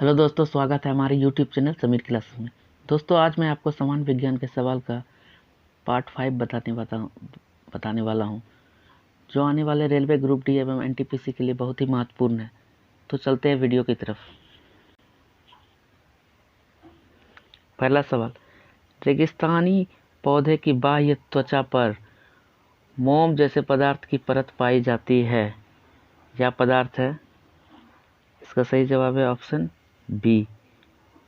Hello दोस्तों, स्वागत है हमारे यूट्यूब चैनल समीर क्लासेस में। दोस्तों, आज मैं आपको समान विज्ञान के सवाल का पार्ट 5 बताने वाला हूं, जो आने वाले रेलवे ग्रुप डी एवं एनटीपीसी के लिए बहुत ही महत्वपूर्ण है। तो चलते हैं वीडियो की तरफ। पहला सवाल, रेगिस्तानी पौधे की बाह्य त्वचा पर मोम जैसे पदार्थ की परत पाई जाती है। यह पदार्थ है, इसका सही जवाब है ऑप्शन बी,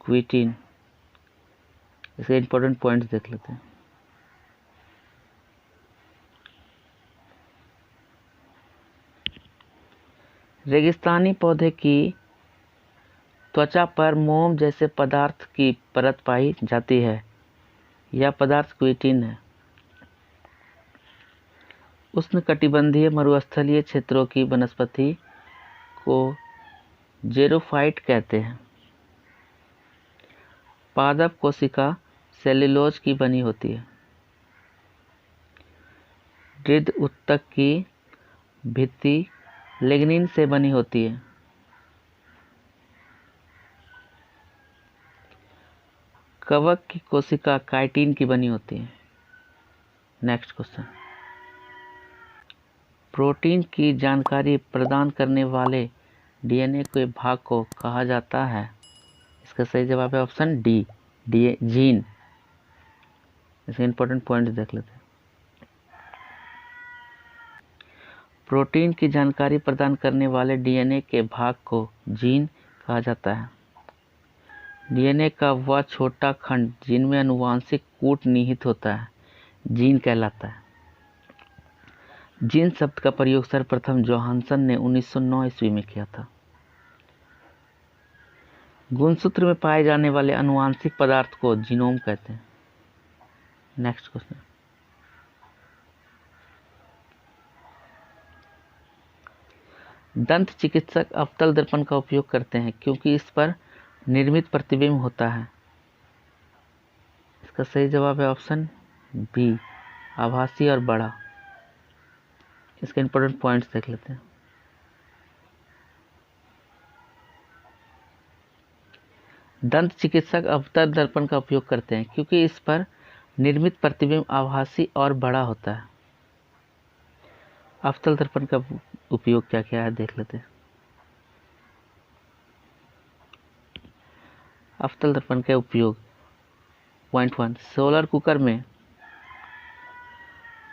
क्विटिन। इसके इंपॉर्टेंट पॉइंट्स देख लेते हैं। रेगिस्तानी पौधे की त्वचा पर मोम जैसे पदार्थ की परत पाई जाती है। यह पदार्थ क्विटिन है। उष्णकटिबंधीय मरुस्थलीय क्षेत्रों की वनस्पति को जेरोफाइट कहते हैं। पादप कोशिका सेल्यूलोज की बनी होती है। ड्रिद उत्तक की भित्ति लिग्निन से बनी होती है। कवक की कोशिका काइटिन की बनी होती है। नेक्स्ट क्वेश्चन, प्रोटीन की जानकारी प्रदान करने वाले डीएनए के भाग को कहा जाता है। इसका सही जवाब है ऑप्शन डी, जीन। इसके इंपॉर्टेंट पॉइंट देख लेते हैं। प्रोटीन की जानकारी प्रदान करने वाले डीएनए के भाग को जीन कहा जाता है। डीएनए का वह छोटा खंड जिनमें आनुवांशिक कूट निहित होता है जीन कहलाता है। जीन शब्द का प्रयोग सर्वप्रथम जोहानसन ने 1909 ईस्वी में किया था। गुणसूत्र में पाए जाने वाले आनुवांशिक पदार्थ को जीनोम कहते हैं। नेक्स्ट क्वेश्चन, दंत चिकित्सक अवतल दर्पण का उपयोग करते हैं क्योंकि इस पर निर्मित प्रतिबिंब होता है। इसका सही जवाब है ऑप्शन बी, आभासी और बड़ा। इसके इंपॉर्टेंट पॉइंट्स देख लेते हैं। दंत चिकित्सक अवतल दर्पण का उपयोग करते हैं क्योंकि इस पर निर्मित प्रतिबिंब आभासी और बड़ा होता है। अवतल दर्पण का उपयोग क्या क्या है देख लेते हैं। अवतल दर्पण का उपयोग पॉइंट 1, सोलर कुकर में,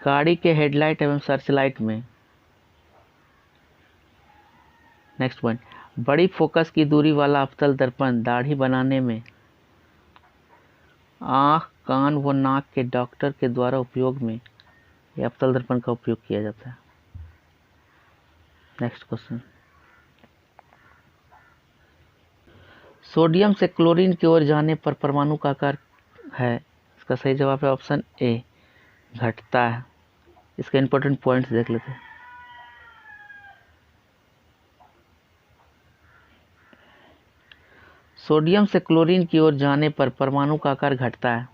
गाड़ी के हेडलाइट एवं सर्चलाइट में। नेक्स्ट पॉइंट, बड़ी फोकस की दूरी वाला अवतल दर्पण दाढ़ी बनाने में, आँख, कान व नाक के डॉक्टर के द्वारा उपयोग में यह अवतल दर्पण का उपयोग किया जाता है। नेक्स्ट क्वेश्चन, सोडियम से क्लोरीन की ओर जाने पर परमाणु का आकार है। इसका सही जवाब है ऑप्शन ए, घटता है। इसके इंपॉर्टेंट पॉइंट्स देख लेते हैं। सोडियम से क्लोरीन की ओर जाने पर परमाणु का आकार घटता है।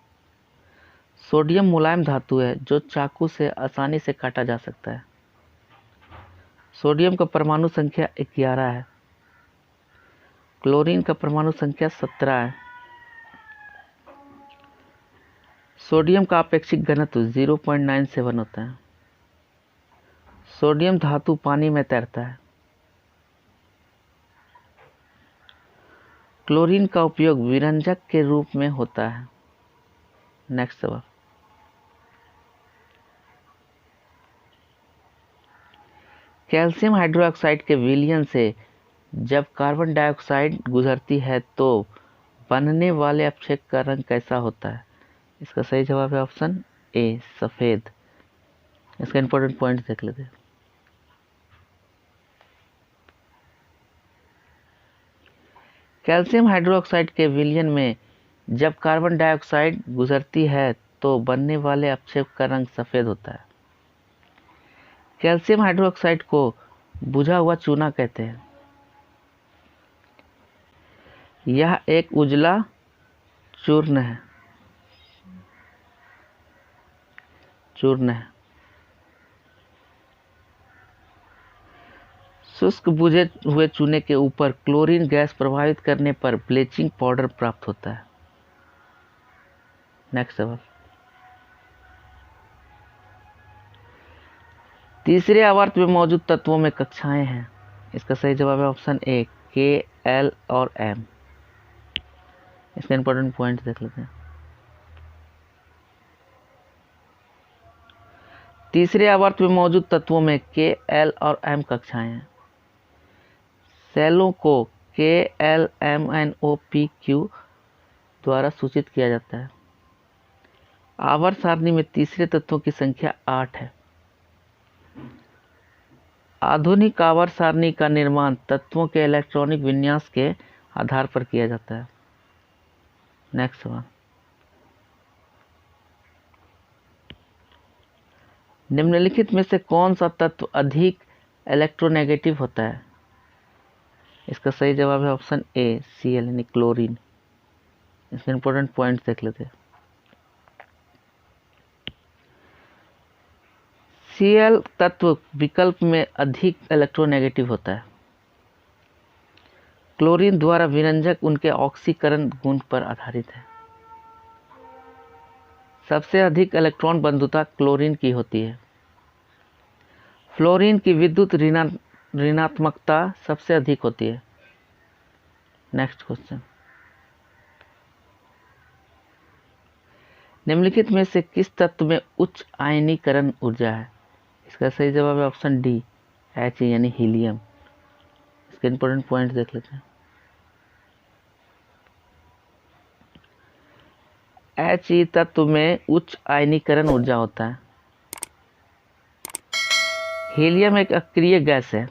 सोडियम मुलायम धातु है जो चाकू से आसानी से काटा जा सकता है। सोडियम का परमाणु संख्या 11 है। क्लोरीन का परमाणु संख्या 17 है। सोडियम का आपेक्षिक घनत्व 0.97 होता है। सोडियम धातु पानी में तैरता है। क्लोरीन का उपयोग विरंजक के रूप में होता है। नेक्स्ट सवाल, कैल्शियम हाइड्रोक्साइड के विलयन से जब कार्बन डाइऑक्साइड गुजरती है तो बनने वाले अपक्षेप का रंग कैसा होता है। इसका सही जवाब है ऑप्शन ए, सफेद। इसका इंपॉर्टेंट पॉइंट देख लेते हैं। कैल्शियम हाइड्रोक्साइड के विलयन में जब कार्बन डाइऑक्साइड गुजरती है तो बनने वाले अपक्षेप का रंग सफेद होता है। कैल्शियम हाइड्रोक्साइड को बुझा हुआ चूना कहते हैं। यह एक उजला चूर्ण है। शुष्क बुझे हुए चूने के ऊपर क्लोरीन गैस प्रभावित करने पर ब्लीचिंग पाउडर प्राप्त होता है। नेक्स्ट सवाल, तीसरे आवर्त में मौजूद तत्वों में कक्षाएं हैं। इसका सही जवाब है ऑप्शन ए, के, एल और एम। इसका इंपॉर्टेंट पॉइंट देख लेते हैं। तीसरे आवर्त में मौजूद तत्वों में के, एल और एम कक्षाएं हैं। सेलों को के, एल, एम, एन, ओ, पी, क्यू द्वारा सूचित किया जाता है। आवर्त सारणी में तीसरे तत्वों की संख्या 8 है। आधुनिक आवर्त सारणी का निर्माण तत्वों के इलेक्ट्रॉनिक विन्यास के आधार पर किया जाता है। नेक्स्ट सवाल, निम्नलिखित में से कौन सा तत्व अधिक इलेक्ट्रोनेगेटिव होता है? इसका सही जवाब है ऑप्शन ए, Cl यानी क्लोरीन। इसके इंपॉर्टेंट पॉइंट देख लेते हैं। Cl तत्व विकल्प में अधिक इलेक्ट्रोनेगेटिव होता है। क्लोरीन द्वारा विरंजक उनके ऑक्सीकरण गुण पर आधारित है। सबसे अधिक इलेक्ट्रॉन बंधुता क्लोरीन की होती है। फ्लोरीन की विद्युत ऋणात्मकता सबसे अधिक होती है। नेक्स्ट क्वेश्चन, निम्नलिखित में से किस तत्व में उच्च आयनीकरण ऊर्जा है? इसका सही जवाब है ऑप्शन डी, He यानी हीलियम। इसके इंपॉर्टेंट पॉइंट देख लेते हैं। He तत्व में उच्च आयनीकरण ऊर्जा होता है। हीलियम एक अक्रिय गैस है।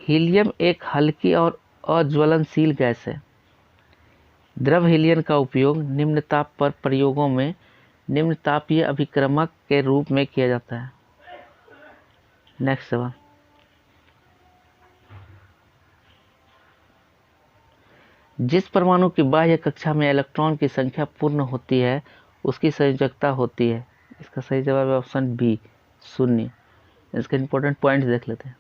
हीलियम एक हल्की और अज्वलनशील गैस है। द्रव हीलियम का उपयोग निम्न ताप पर प्रयोगों में निम्न तापीय अभिक्रमक के रूप में किया जाता है। नेक्स्ट सवाल, जिस परमाणु की बाह्य कक्षा में इलेक्ट्रॉन की संख्या पूर्ण होती है उसकी संयोजकता होती है। इसका सही जवाब है ऑप्शन बी, 0। इसके इंपॉर्टेंट पॉइंट देख लेते हैं।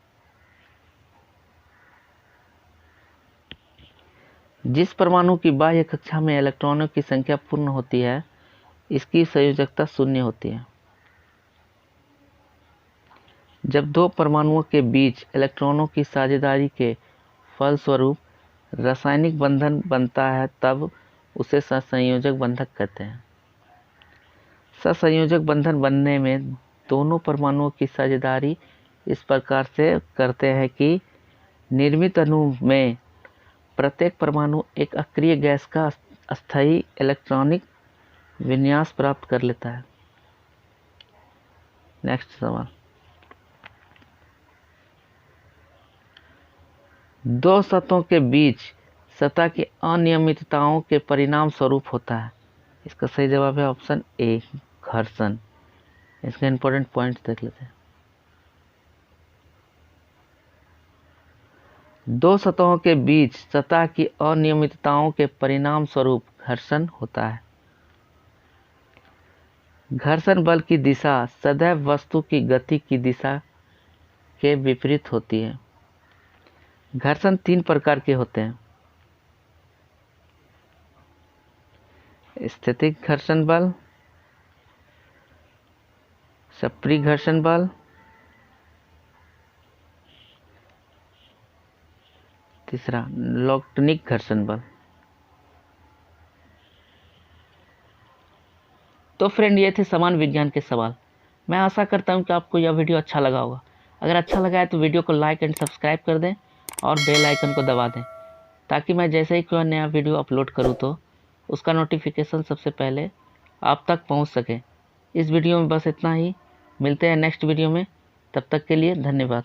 जिस परमाणु की बाह्य कक्षा में इलेक्ट्रॉनों की संख्या पूर्ण होती है इसकी संयोजकता 0 होती है। जब दो परमाणुओं के बीच इलेक्ट्रॉनों की साझेदारी के फलस्वरूप रासायनिक बंधन बनता है तब उसे सहसंयोजक बंधक कहते हैं। सहसंयोजक बंधन बनने में दोनों परमाणुओं की साझेदारी इस प्रकार से करते हैं कि निर्मित अणु में प्रत्येक परमाणु एक अक्रिय गैस का अस्थायी इलेक्ट्रॉनिक विन्यास प्राप्त कर लेता है। नेक्स्ट सवाल, दो सतहों के बीच सतह की अनियमितताओं के परिणाम स्वरूप होता है। इसका सही जवाब है ऑप्शन ए, घर्षण। इसके इंपॉर्टेंट पॉइंट देख लेते हैं। दो सतहों के बीच सतह की अनियमितताओं के परिणाम स्वरूप घर्षण होता है। घर्षण बल की दिशा सदैव वस्तु की गति की दिशा के विपरीत होती है। घर्षण 3 प्रकार के होते हैं। स्थितिक घर्षण बल, सप्री घर्षण बल, तीसरा लॉगटनिक घर्षण बल। तो फ्रेंड, ये थे समान विज्ञान के सवाल। मैं आशा करता हूँ कि आपको यह वीडियो अच्छा लगा होगा। अगर अच्छा लगा है तो वीडियो को लाइक एंड सब्सक्राइब कर दें और बेल आइकन को दबा दें ताकि मैं जैसे ही कोई नया वीडियो अपलोड करूँ तो उसका नोटिफिकेशन सबसे पहले आप तक पहुँच सके। इस वीडियो में बस इतना ही। मिलते हैं नेक्स्ट वीडियो में। तब तक के लिए धन्यवाद।